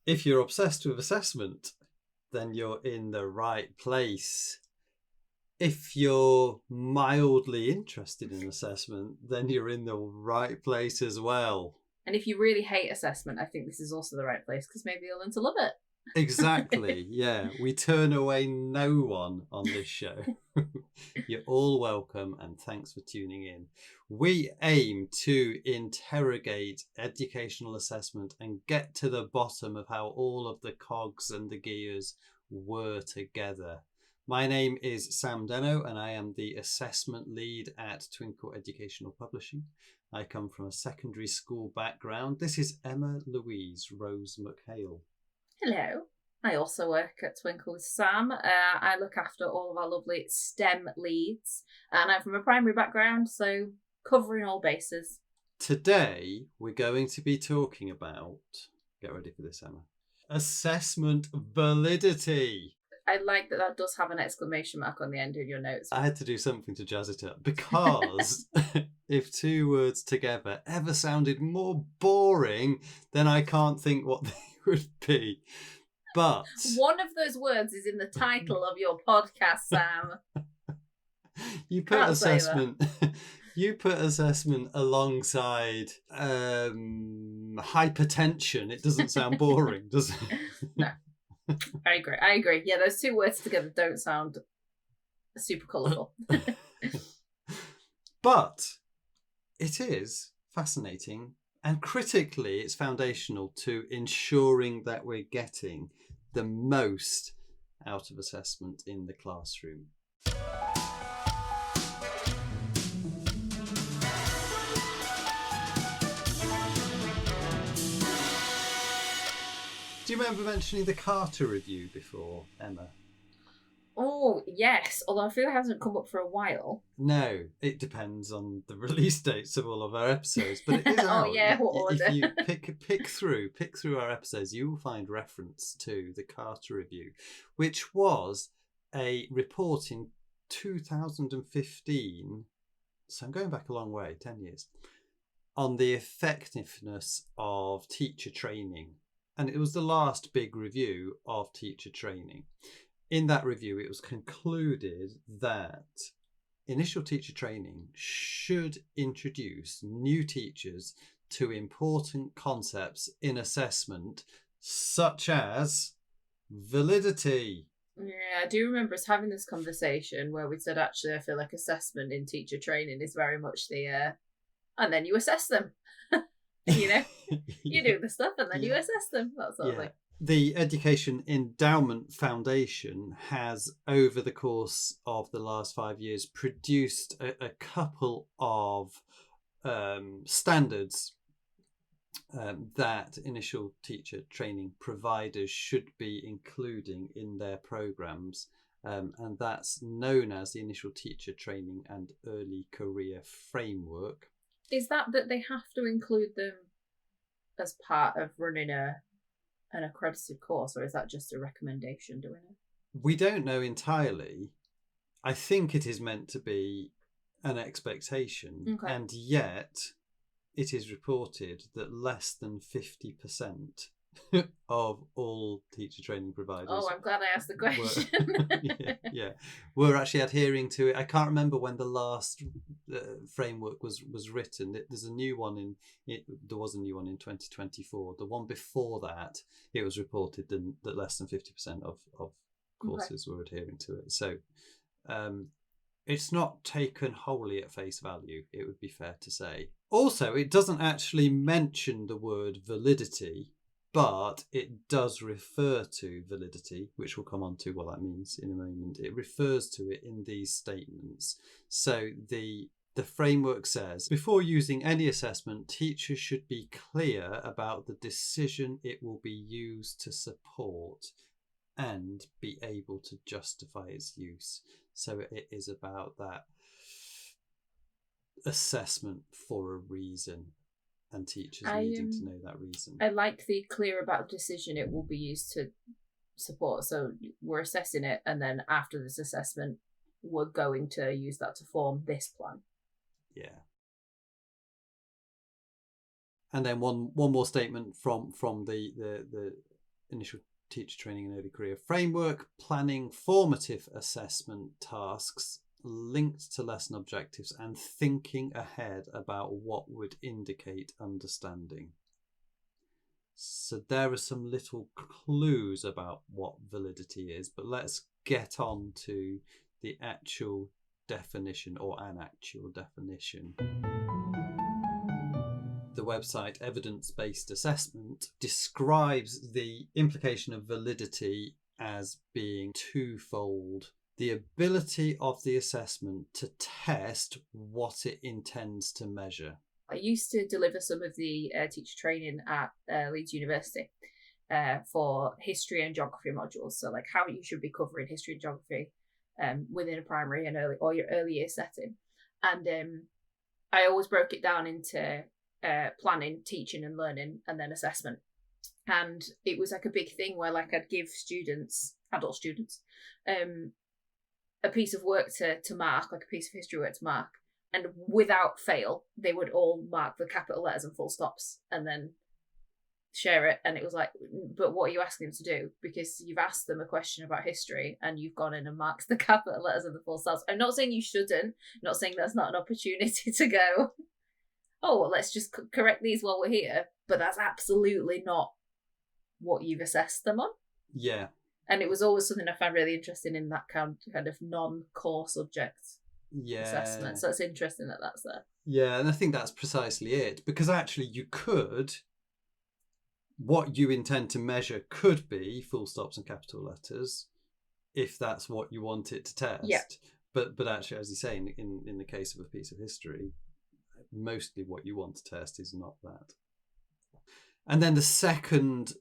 If you're obsessed with assessment, then you're in the right place. If you're mildly interested in assessment, then you're in the right place as well. And if you really hate assessment, I think this is also the right place because maybe you'll learn to love it. Exactly, yeah. We turn away no one on this show. You're all welcome, and thanks for tuning in. We aim to interrogate educational assessment and get to the bottom of how all of the cogs and the gears were together. My name is Sam Deno, and I am the assessment lead at Twinkle Educational Publishing. I come from a secondary school background. This is Emma Louise Rose McHale. Hello. I also work at Twinkle with Sam. I look after all of our lovely STEM leads, and I'm from a primary background, so covering all bases. Today, we're going to be talking about, get ready for this, Emma, assessment validity. I like that does have an exclamation mark on the end of your notes. I had to do something to jazz it up because if two words together ever sounded more boring, then I can't think what they would be. But one of those words is in the title of your podcast, Sam. You put assessment. You put assessment alongside hypertension. It doesn't sound boring, does it? No. I agree. Yeah, those two words together don't sound super colourful. But it is fascinating, and critically, it's foundational to ensuring that we're getting the most out of assessment in the classroom. Do you remember mentioning the Carter Review before, Emma? Oh, yes. Although I feel it hasn't come up for a while. No, it depends on the release dates of all of our episodes, but it is out. Oh, yeah, what order? If you pick through our episodes, you will find reference to the Carter Review, which was a report in 2015. So I'm going back a long way, 10 years, on the effectiveness of teacher training. And it was the last big review of teacher training. In that review, it was concluded that initial teacher training should introduce new teachers to important concepts in assessment, such as validity. Yeah, I do remember us having this conversation where we said, actually, I feel like assessment in teacher training is very much the, and then you assess them. You know, you do the stuff and then you assess them, that sort of thing. The Education Endowment Foundation has, over the course of the last 5 years, produced a couple of standards that initial teacher training providers should be including in their programs. And that's known as the Initial Teacher Training and Early Career Framework. Is that they have to include them as part of running an accredited course, or is that just a recommendation doing it? We don't know entirely. I think it is meant to be an expectation, okay. And yet it is reported that less than 50% of all teacher training providers. Oh, I'm glad I asked the question. We're actually adhering to it. I can't remember when the last framework was written. There's a new one there was a new one in 2024. The one before that, it was reported that less than 50% of courses were adhering to it. So it's not taken wholly at face value, it would be fair to say. Also, it doesn't actually mention the word validity, but it does refer to validity, which we'll come on to what that means in a moment. It refers to it in these statements. So the framework says, before using any assessment, teachers should be clear about the decision it will be used to support and be able to justify its use. So it is about that assessment for a reason, and teachers needing to know that reason. I like the clear about the decision it will be used to support. So we're assessing it, and then after this assessment, we're going to use that to form this plan. Yeah. And then one more statement from the initial teacher training and early career framework, planning formative assessment tasks linked to lesson objectives and thinking ahead about what would indicate understanding. So there are some little clues about what validity is, but let's get on to the actual definition, or an actual definition. The website Evidence-Based Assessment describes the implication of validity as being twofold. The ability of the assessment to test what it intends to measure. I used to deliver some of the teacher training at Leeds University for history and geography modules. So like how you should be covering history and geography within a primary and early year setting. And I always broke it down into planning, teaching and learning, and then assessment. And it was like a big thing where like I'd give students, adult students, a piece of work to mark, like a piece of history work to mark. And without fail, they would all mark the capital letters and full stops and then share it. And it was like, but what are you asking them to do? Because you've asked them a question about history and you've gone in and marked the capital letters and the full stops. I'm not saying you shouldn't. I'm not saying that's not an opportunity to go, oh, well, let's just correct these while we're here. But that's absolutely not what you've assessed them on. Yeah. And it was always something I found really interesting in that kind of non-core subject. Assessment. So it's interesting that that's there. Yeah, and I think that's precisely it, because actually you could, what you intend to measure could be full stops and capital letters if that's what you want it to test. Yeah. But actually, as you say, in the case of a piece of history, mostly what you want to test is not that. And then the second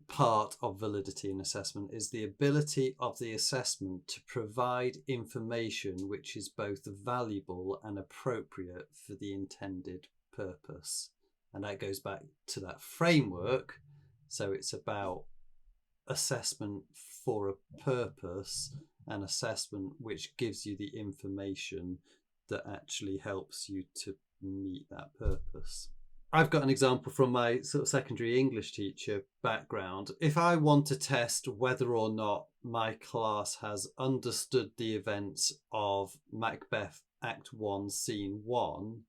part of validity in assessment is the ability of the assessment to provide information which is both valuable and appropriate for the intended purpose. And that goes back to that framework. So it's about assessment for a purpose, and assessment which gives you the information that actually helps you to meet that purpose. I've got an example from my sort of secondary English teacher background. If I want to test whether or not my class has understood the events of Macbeth Act 1, Scene 1,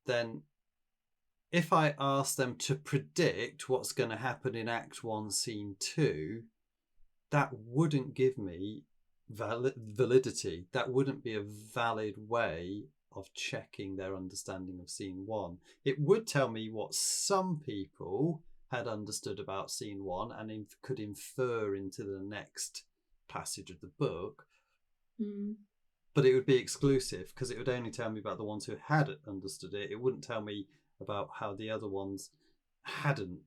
then if I ask them to predict what's going to happen in Act 1, Scene 2, that wouldn't give me validity. That wouldn't be a valid way of checking their understanding of Scene 1. It would tell me what some people had understood about Scene 1 and could infer into the next passage of the book. But it would be exclusive, because it would only tell me about the ones who had understood it. It wouldn't tell me about how the other ones hadn't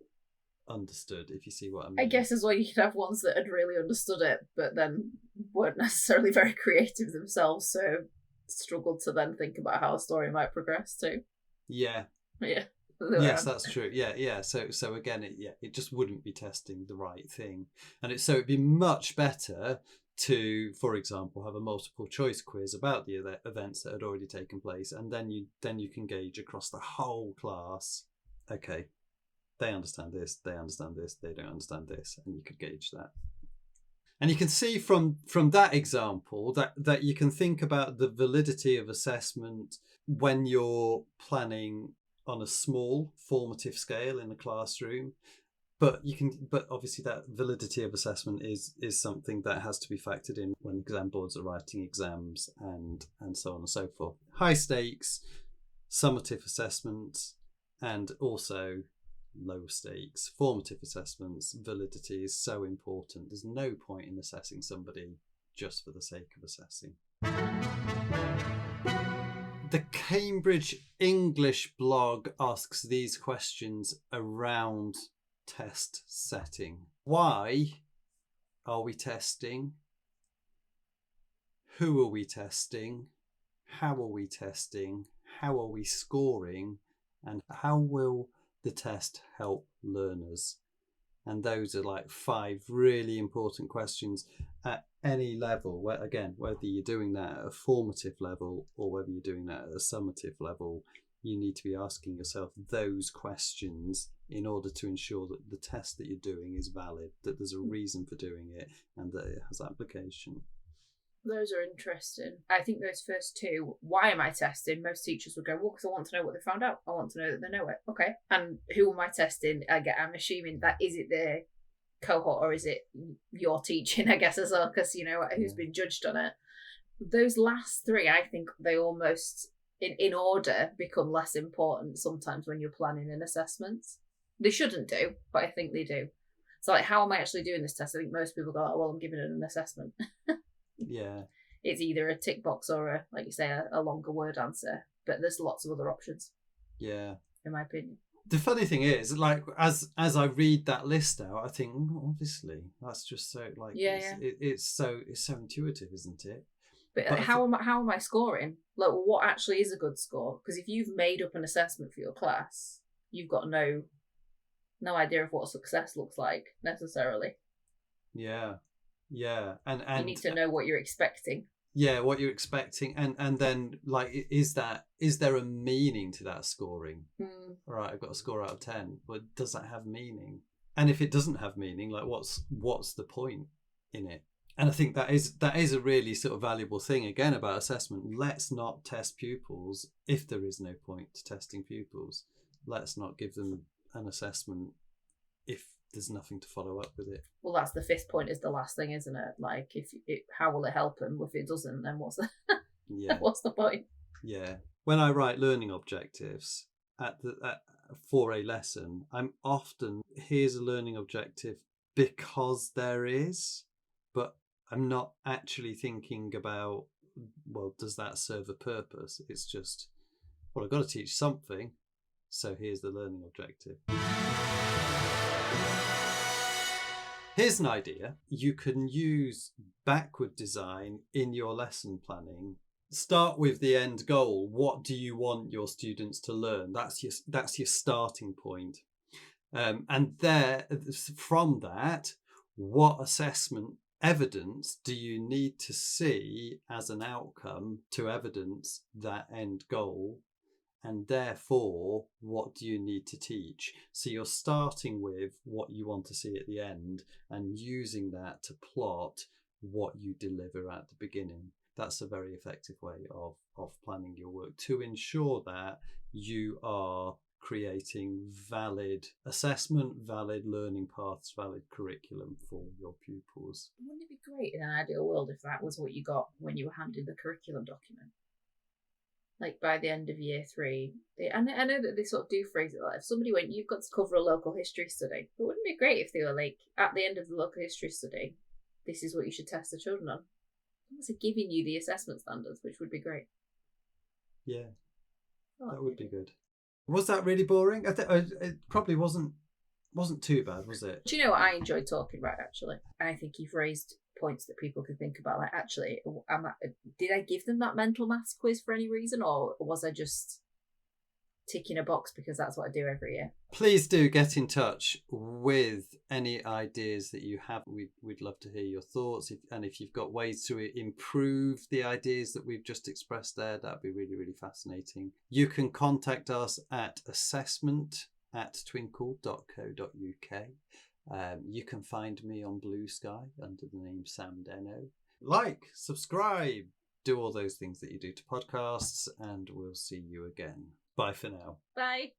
understood, if you see what I mean. I guess as well, you could have ones that had really understood it, but then weren't necessarily very creative themselves, so struggled to then think about how a story might progress too. Yeah. Yes, that's true. Yeah. So again, it just wouldn't be testing the right thing, and it'd be much better to, for example, have a multiple choice quiz about the events that had already taken place, and then you can gauge across the whole class. Okay, they understand this, they understand this, they don't understand this, and you could gauge that. And you can see from that example that you can think about the validity of assessment when you're planning on a small formative scale in a classroom. But obviously that validity of assessment is something that has to be factored in when exam boards are writing exams and so on and so forth. High stakes, summative assessments, and also low stakes formative assessments. Validity is so important. There's no point in assessing somebody just for the sake of assessing. The Cambridge English blog asks these questions around test setting. Why are we testing? Who are we testing? How are we testing? How are we scoring? And how will the test help learners? And those are like 5 really important questions at any level, whether you're doing that at a formative level or whether you're doing that at a summative level. you need to be asking yourself those questions in order to ensure that the test that you're doing is valid, that there's a reason for doing it, and that it has application. Those are interesting. I think those first two, why am I testing? Most teachers would go, well, because I want to know what they found out. I want to know that they know it. Okay. And who am I testing? I'm assuming that, is it the cohort or is it your teaching, I guess, as well, because, who's been judged on it. Those last three, I think they almost, in order, become less important sometimes when you're planning an assessment. They shouldn't do, but I think they do. So, like, how am I actually doing this test? I think most people go, oh, well, I'm giving it an assessment. Yeah. It's either a tick box or like you say, a longer word answer. But there's lots of other options. Yeah. In my opinion. The funny thing is, like, as I read that list out, I think, obviously, that's just so, like, it's so intuitive, isn't it? But how am I scoring? Like, what actually is a good score? Because if you've made up an assessment for your class, you've got no idea of what success looks like necessarily. Yeah. And you need to know what you're expecting. Yeah, what you're expecting, and then, like, is there a meaning to that scoring? All right, I've got a score out of 10, but does that have meaning? And if it doesn't have meaning, like, what's the point in it? And I think that is a really sort of valuable thing again about assessment. Let's not test pupils if there is no point to testing pupils. Let's not give them an assessment if there's nothing to follow up with it. Well, that's the fifth point, is the last thing, isn't it? Like, how will it help them? If it doesn't, then what's the point? Yeah. When I write learning objectives for a lesson, I'm often, here's a learning objective because there is, but I'm not actually thinking about, well, does that serve a purpose? It's just, well, I've got to teach something, so here's the learning objective. Here's an idea. You can use backward design in your lesson planning. Start with the end goal. What do you want your students to learn? That's your starting point. And there, from that, what assessment evidence do you need to see as an outcome to evidence that end goal? And therefore, what do you need to teach? So you're starting with what you want to see at the end and using that to plot what you deliver at the beginning. That's a very effective way of planning your work to ensure that you are creating valid assessment, valid learning paths, valid curriculum for your pupils. Wouldn't it be great in an ideal world if that was what you got when you were handed the curriculum document? Like, by the end of year 3, I know that they sort of do phrase it like, if somebody went, you've got to cover a local history study. But wouldn't it be great if they were like, at the end of the local history study, this is what you should test the children on? Almost like giving you the assessment standards, which would be great. Yeah, that would be good. Was that really boring? I think it probably wasn't too bad, was it? Do you know what I enjoyed talking about, actually? I think you've raised points that people could think about, like, actually, did I give them that mental maths quiz for any reason, or was I just ticking a box because that's what I do every year? Please do get in touch with any ideas that you have. We'd love to hear your thoughts, and if you've got ways to improve the ideas that we've just expressed there, that'd be really, really fascinating. You can contact us at assessment@twinkle.co.uk. You can find me on Blue Sky under the name Sam Deno. Like, subscribe, do all those things that you do to podcasts, and we'll see you again. Bye for now. Bye.